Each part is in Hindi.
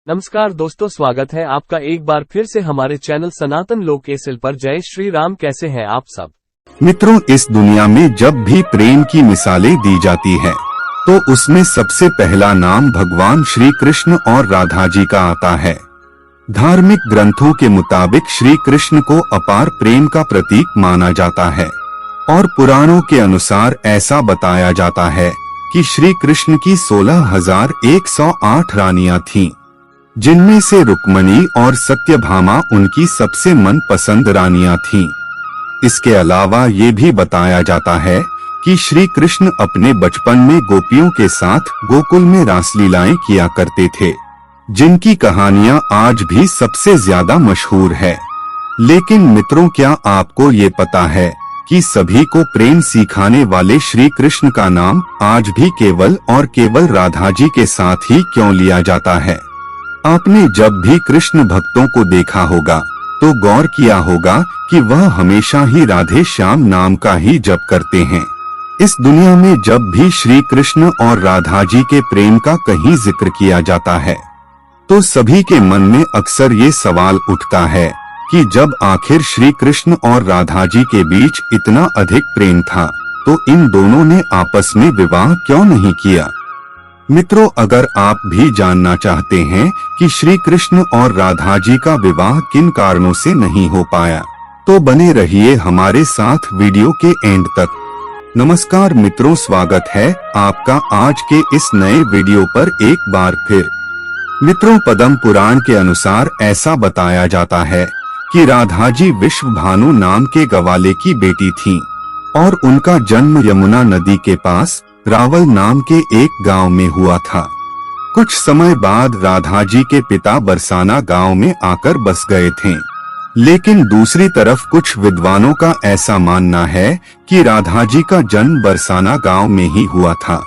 नमस्कार दोस्तों, स्वागत है आपका एक बार फिर से हमारे चैनल सनातन लोक एसएल पर। जय श्री राम। कैसे हैं आप सब मित्रों? इस दुनिया में जब भी प्रेम की मिसालें दी जाती है तो उसमें सबसे पहला नाम भगवान श्री कृष्ण और राधा जी का आता है। धार्मिक ग्रंथों के मुताबिक श्री कृष्ण को अपार प्रेम का प्रतीक माना जाता है और पुराणों के अनुसार ऐसा बताया जाता है कि श्री कृष्ण की 16,108 रानियां थीं, जिनमें से रुक्मणी और सत्यभामा उनकी सबसे मनपसंद रानियां थीं। इसके अलावा ये भी बताया जाता है कि श्री कृष्ण अपने बचपन में गोपियों के साथ गोकुल में रासलीलाएं किया करते थे, जिनकी कहानियां आज भी सबसे ज्यादा मशहूर है। लेकिन मित्रों, क्या आपको ये पता है कि सभी को प्रेम सिखाने वाले श्री कृष्ण का नाम आज भी केवल और केवल राधा जी के साथ ही क्यों लिया जाता है? आपने जब भी कृष्ण भक्तों को देखा होगा तो गौर किया होगा कि वह हमेशा ही राधे श्याम नाम का ही जप करते हैं। इस दुनिया में जब भी श्री कृष्ण और राधा जी के प्रेम का कहीं जिक्र किया जाता है तो सभी के मन में अक्सर ये सवाल उठता है कि जब आखिर श्री कृष्ण और राधा जी के बीच इतना अधिक प्रेम था तो इन दोनों ने आपस में विवाह क्यों नहीं किया? मित्रों, अगर आप भी जानना चाहते हैं कि श्री कृष्ण और राधा जी का विवाह किन कारणों से नहीं हो पाया, तो बने रहिए हमारे साथ वीडियो के एंड तक। नमस्कार मित्रों, स्वागत है आपका आज के इस नए वीडियो पर एक बार फिर। मित्रों, पद्म पुराण के अनुसार ऐसा बताया जाता है कि राधा जी विश्वभानु नाम के गवाले की बेटी थीं और उनका जन्म यमुना नदी के पास रावल नाम के एक गांव में हुआ था। कुछ समय बाद राधा जी के पिता बरसाना गांव में आकर बस गए थे, लेकिन दूसरी तरफ कुछ विद्वानों का ऐसा मानना है कि राधा जी का जन्म बरसाना गांव में ही हुआ था।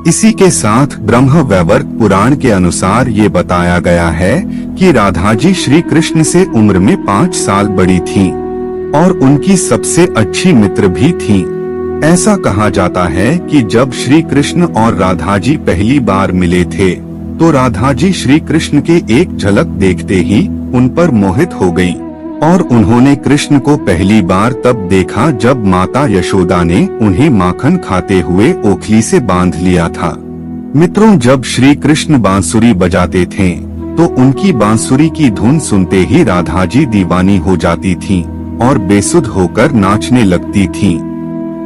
इसी के साथ ब्रह्म वैवर्त पुराण के अनुसार ये बताया गया है कि राधा जी श्री कृष्ण से उम्र में 5 साल बड़ी थीं और उनकी सबसे अच्छी मित्र भी थीं। ऐसा कहा जाता है कि जब श्री कृष्ण और राधा जी पहली बार मिले थे तो राधा जी श्री कृष्ण के एक झलक देखते ही उन पर मोहित हो गईं और उन्होंने कृष्ण को पहली बार तब देखा जब माता यशोदा ने उन्हें माखन खाते हुए ओखली से बांध लिया था। मित्रों, जब श्री कृष्ण बांसुरी बजाते थे तो उनकी बांसुरी की धुन सुनते ही राधा जी दीवानी हो जाती थीं और बेसुध होकर नाचने लगती थीं।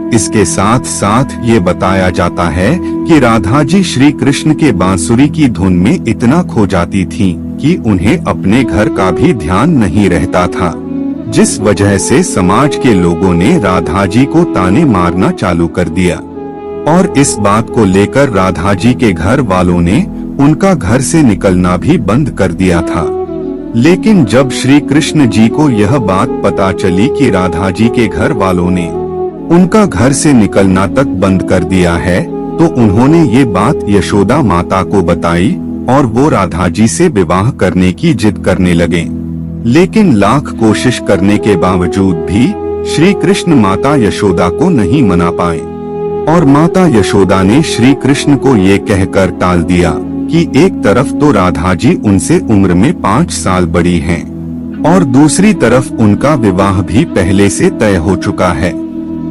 इसके साथ साथ ये बताया जाता है कि राधा जी श्री कृष्ण के बांसुरी की धुन में इतना खो जाती थीं कि उन्हें अपने घर का भी ध्यान नहीं रहता था, जिस वजह से समाज के लोगों ने राधा जी को ताने मारना चालू कर दिया और इस बात को लेकर राधा जी के घर वालों ने उनका घर से निकलना भी बंद कर दिया था। लेकिन जब श्री कृष्ण जी को यह बात पता चली कि राधा जी के घर वालों ने उनका घर से निकलना तक बंद कर दिया है तो उन्होंने ये बात यशोदा माता को बताई और वो राधा जी से विवाह करने की जिद करने लगे। लेकिन लाख कोशिश करने के बावजूद भी श्री कृष्ण माता यशोदा को नहीं मना पाए और माता यशोदा ने श्री कृष्ण को ये कहकर टाल दिया कि एक तरफ तो राधा जी उनसे उम्र में 5 साल बड़ी हैं और दूसरी तरफ उनका विवाह भी पहले से तय हो चुका है।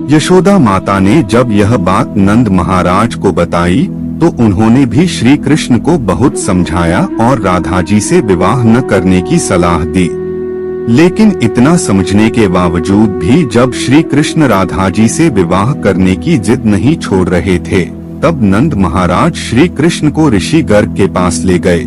यशोदा माता ने जब यह बात नंद महाराज को बताई तो उन्होंने भी श्री कृष्ण को बहुत समझाया और राधा जी से विवाह न करने की सलाह दी। लेकिन इतना समझने के बावजूद भी जब श्री कृष्ण राधा जी से विवाह करने की जिद नहीं छोड़ रहे थे तब नंद महाराज श्री कृष्ण को ऋषि गर्ग के पास ले गए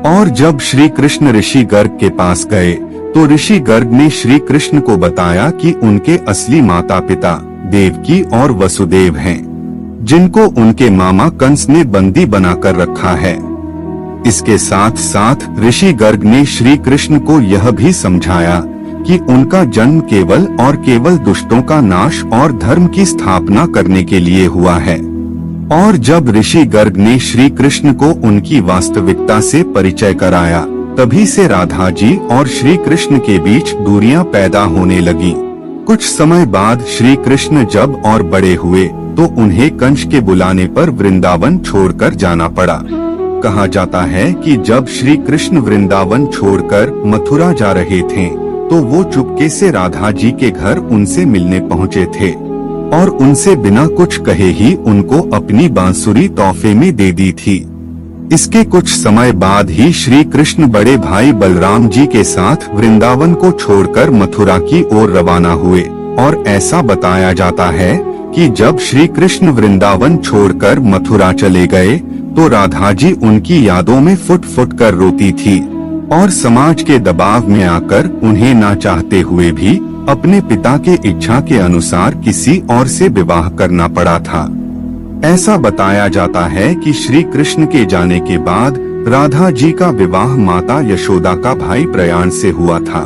और जब श्री कृष्ण ऋषि गर्ग के पास गए तो ऋषि गर्ग ने श्री कृष्ण को बताया कि उनके असली माता पिता देवकी और वसुदेव हैं, जिनको उनके मामा कंस ने बंदी बनाकर रखा है। इसके साथ साथ ऋषि गर्ग ने श्री कृष्ण को यह भी समझाया कि उनका जन्म केवल और केवल दुष्टों का नाश और धर्म की स्थापना करने के लिए हुआ है। और जब ऋषि गर्ग ने श्री कृष्ण को उनकी वास्तविकता से परिचय कराया तभी से राधा जी और श्री कृष्ण के बीच दूरियां पैदा होने लगी। कुछ समय बाद श्री कृष्ण जब और बड़े हुए तो उन्हें कंस के बुलाने पर वृंदावन छोड़कर जाना पड़ा। कहा जाता है कि जब श्री कृष्ण वृंदावन छोड़कर मथुरा जा रहे थे तो वो चुपके से राधा जी के घर उनसे मिलने पहुँचे थे और उनसे बिना कुछ कहे ही उनको अपनी बांसुरी तोहफे में दे दी थी। इसके कुछ समय बाद ही श्री कृष्ण बड़े भाई बलराम जी के साथ वृंदावन को छोड़कर मथुरा की ओर रवाना हुए और ऐसा बताया जाता है कि जब श्री कृष्ण वृंदावन छोड़कर मथुरा चले गए तो राधा जी उनकी यादों में फुट फुट कर रोती थी और समाज के दबाव में आकर उन्हें ना चाहते हुए भी अपने पिता के इच्छा के अनुसार किसी और से विवाह करना पड़ा था। ऐसा बताया जाता है कि श्री कृष्ण के जाने के बाद राधा जी का विवाह माता यशोदा का भाई प्रयाण से हुआ था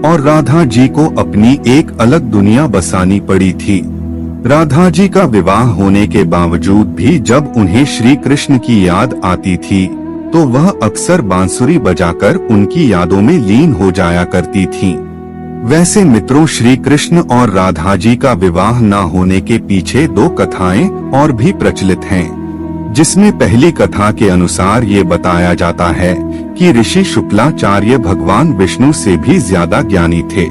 और राधा जी को अपनी एक अलग दुनिया बसानी पड़ी थी। राधा जी का विवाह होने के बावजूद भी जब उन्हें श्री कृष्ण की याद आती थी तो वह अक्सर बांसुरी बजाकर उनकी यादों में लीन हो जाया करती थीं। वैसे मित्रों, श्री कृष्ण और राधा जी का विवाह न होने के पीछे दो कथाएं और भी प्रचलित हैं, जिसमें पहली कथा के अनुसार ये बताया जाता है कि ऋषि शुक्लाचार्य भगवान विष्णु से भी ज्यादा ज्ञानी थे,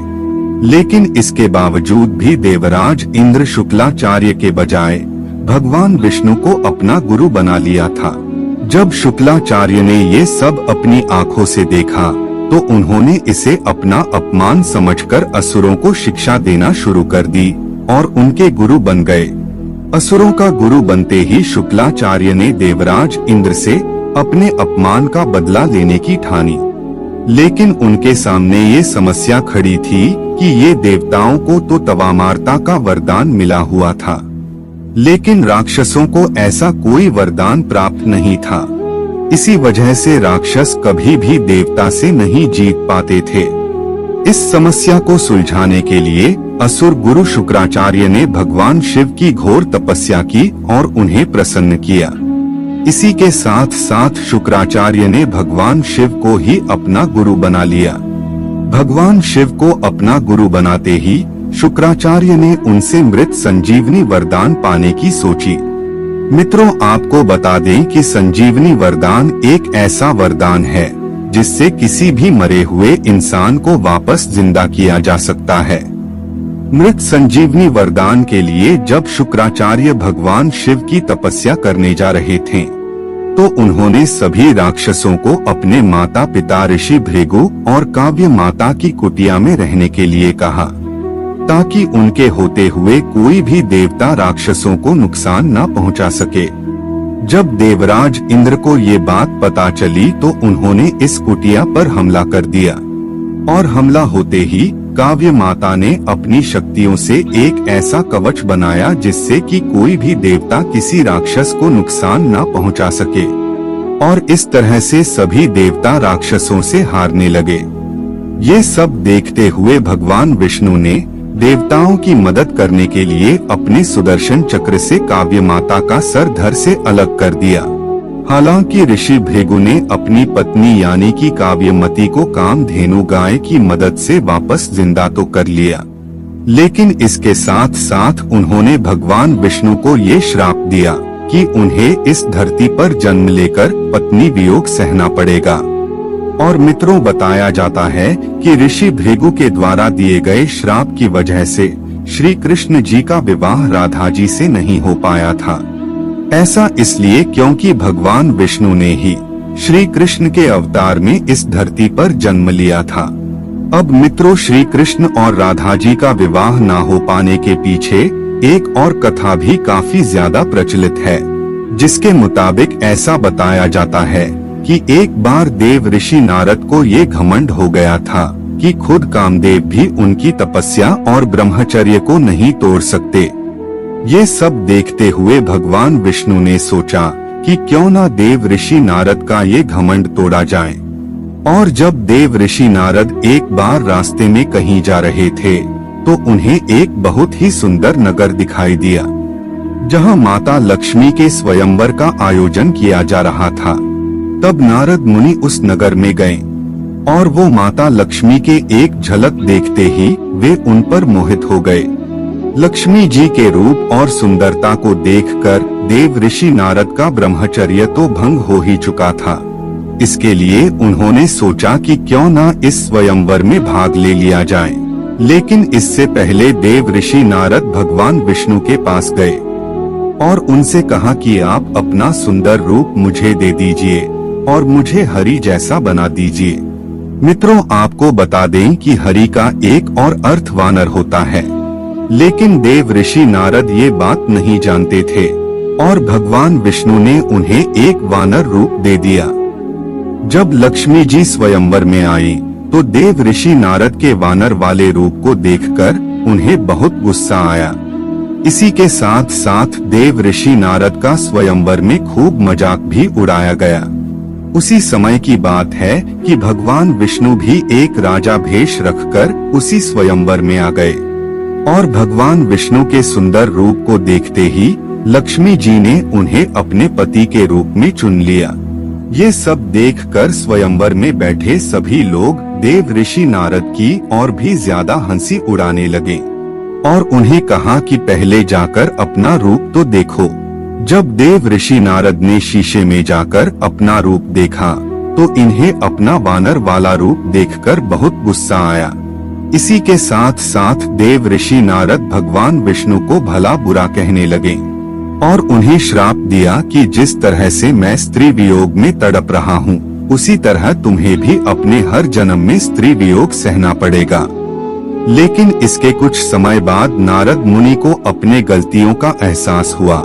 लेकिन इसके बावजूद भी देवराज इंद्र शुक्लाचार्य के बजाय भगवान विष्णु को अपना गुरु बना लिया था। जब शुक्लाचार्य ने ये सब अपनी आंखों से देखा तो उन्होंने इसे अपना अपमान समझकर असुरों को शिक्षा देना शुरू कर दी और उनके गुरु बन गए। असुरों का गुरु बनते ही शुक्लाचार्य ने देवराज इंद्र से अपने अपमान का बदला लेने की ठानी, लेकिन उनके सामने ये समस्या खड़ी थी कि ये देवताओं को तो तवामारता का वरदान मिला हुआ था, लेकिन राक्षसों को ऐसा कोई वरदान प्राप्त नहीं था। इसी वजह से राक्षस कभी भी देवता से नहीं जीत पाते थे। इस समस्या को सुलझाने के लिए असुर गुरु शुक्राचार्य ने भगवान शिव की घोर तपस्या की और उन्हें प्रसन्न किया। इसी के साथ साथ शुक्राचार्य ने भगवान शिव को ही अपना गुरु बना लिया। भगवान शिव को अपना गुरु बनाते ही शुक्राचार्य ने उनसे मृत संजीवनी वरदान पाने की सोची। मित्रों, आपको बता दें कि संजीवनी वरदान एक ऐसा वरदान है जिससे किसी भी मरे हुए इंसान को वापस जिंदा किया जा सकता है। मृत संजीवनी वरदान के लिए जब शुक्राचार्य भगवान शिव की तपस्या करने जा रहे थे तो उन्होंने सभी राक्षसों को अपने माता पिता ऋषि भृगु और काव्य माता की कुटिया में रहने के लिए कहा, ताकि उनके होते हुए कोई भी देवता राक्षसों को नुकसान न पहुंचा सके। जब देवराज इंद्र को ये बात पता चली तो उन्होंने इस कुटिया पर हमला कर दिया और हमला होते ही काव्य माता ने अपनी शक्तियों से एक ऐसा कवच बनाया जिससे कि कोई भी देवता किसी राक्षस को नुकसान न पहुंचा सके और इस तरह से सभी देवता राक्षसों से हारने लगे। ये सब देखते हुए भगवान विष्णु ने देवताओं की मदद करने के लिए अपने सुदर्शन चक्र से काव्य माता का सर धड़ से अलग कर दिया। हालांकि ऋषि भृगु ने अपनी पत्नी यानी कि काव्यमती को कामधेनु गाय की मदद से वापस जिंदा तो कर लिया, लेकिन इसके साथ साथ उन्होंने भगवान विष्णु को ये श्राप दिया कि उन्हें इस धरती पर जन्म लेकर पत्नी वियोग सहना पड़ेगा। और मित्रों, बताया जाता है कि ऋषि भृगु के द्वारा दिए गए श्राप की वजह से श्री कृष्ण जी का विवाह राधा जी से नहीं हो पाया था। ऐसा इसलिए क्योंकि भगवान विष्णु ने ही श्री कृष्ण के अवतार में इस धरती पर जन्म लिया था। अब मित्रों, श्री कृष्ण और राधा जी का विवाह न हो पाने के पीछे एक और कथा भी काफी ज्यादा प्रचलित है, जिसके मुताबिक ऐसा बताया जाता है कि एक बार देव ऋषि नारद को ये घमंड हो गया था कि खुद कामदेव भी उनकी तपस्या और ब्रह्मचर्य को नहीं तोड़ सकते। ये सब देखते हुए भगवान विष्णु ने सोचा कि क्यों ना देव ऋषि नारद का ये घमंड तोड़ा जाए। और जब देव ऋषि नारद एक बार रास्ते में कहीं जा रहे थे तो उन्हें एक बहुत ही सुंदर नगर दिखाई दिया, जहां माता लक्ष्मी के स्वयंवर का आयोजन किया जा रहा था। तब नारद मुनि उस नगर में गए और वो माता लक्ष्मी के एक झलक देखते ही वे उन पर मोहित हो गए। लक्ष्मी जी के रूप और सुंदरता को देखकर देव ऋषि नारद का ब्रह्मचर्य तो भंग हो ही चुका था। इसके लिए उन्होंने सोचा कि क्यों न इस स्वयंवर में भाग ले लिया जाए। लेकिन इससे पहले देव ऋषि नारद भगवान विष्णु के पास गए और उनसे कहा कि आप अपना सुंदर रूप मुझे दे दीजिए और मुझे हरि जैसा बना दीजिए। मित्रों, आपको बता दें कि हरि का एक और अर्थ वानर होता है, लेकिन देव ऋषि नारद ये बात नहीं जानते थे और भगवान विष्णु ने उन्हें एक वानर रूप दे दिया। जब लक्ष्मी जी स्वयंवर में आई तो देव ऋषि नारद के वानर वाले रूप को देखकर उन्हें बहुत गुस्सा आया। इसी के साथ साथ देव ऋषि नारद का स्वयंवर में खूब मजाक भी उड़ाया गया। उसी समय की बात है कि भगवान विष्णु भी एक राजा भेष रखकर उसी स्वयंवर में आ गए और भगवान विष्णु के सुंदर रूप को देखते ही लक्ष्मी जी ने उन्हें अपने पति के रूप में चुन लिया। ये सब देखकर स्वयंवर में बैठे सभी लोग देव ऋषि नारद की और भी ज्यादा हंसी उड़ाने लगे और उन्हें कहा कि पहले जाकर अपना रूप तो देखो। जब देव ऋषि नारद ने शीशे में जाकर अपना रूप देखा तो इन्हें अपना वानर वाला रूप देखकर बहुत गुस्सा आया। इसी के साथ साथ देव ऋषि नारद भगवान विष्णु को भला बुरा कहने लगे और उन्हें श्राप दिया कि जिस तरह से मैं स्त्री वियोग में तड़प रहा हूँ, उसी तरह तुम्हें भी अपने हर जन्म में स्त्री वियोग सहना पड़ेगा। लेकिन इसके कुछ समय बाद नारद मुनि को अपने गलतियों का एहसास हुआ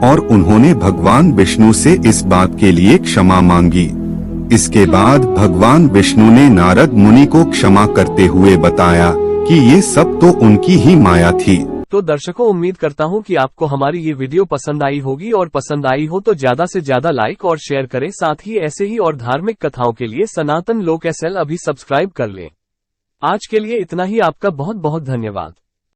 और उन्होंने भगवान विष्णु से इस बात के लिए क्षमा मांगी। इसके बाद भगवान विष्णु ने नारद मुनि को क्षमा करते हुए बताया कि ये सब तो उनकी ही माया थी। तो दर्शकों, उम्मीद करता हूँ कि आपको हमारी ये वीडियो पसंद आई होगी और पसंद आई हो तो ज्यादा से ज्यादा लाइक और शेयर करें। साथ ही ऐसे ही और धार्मिक कथाओं के लिए सनातन लोक SL अभी सब्सक्राइब कर लें। आज के लिए इतना ही। आपका बहुत बहुत धन्यवाद।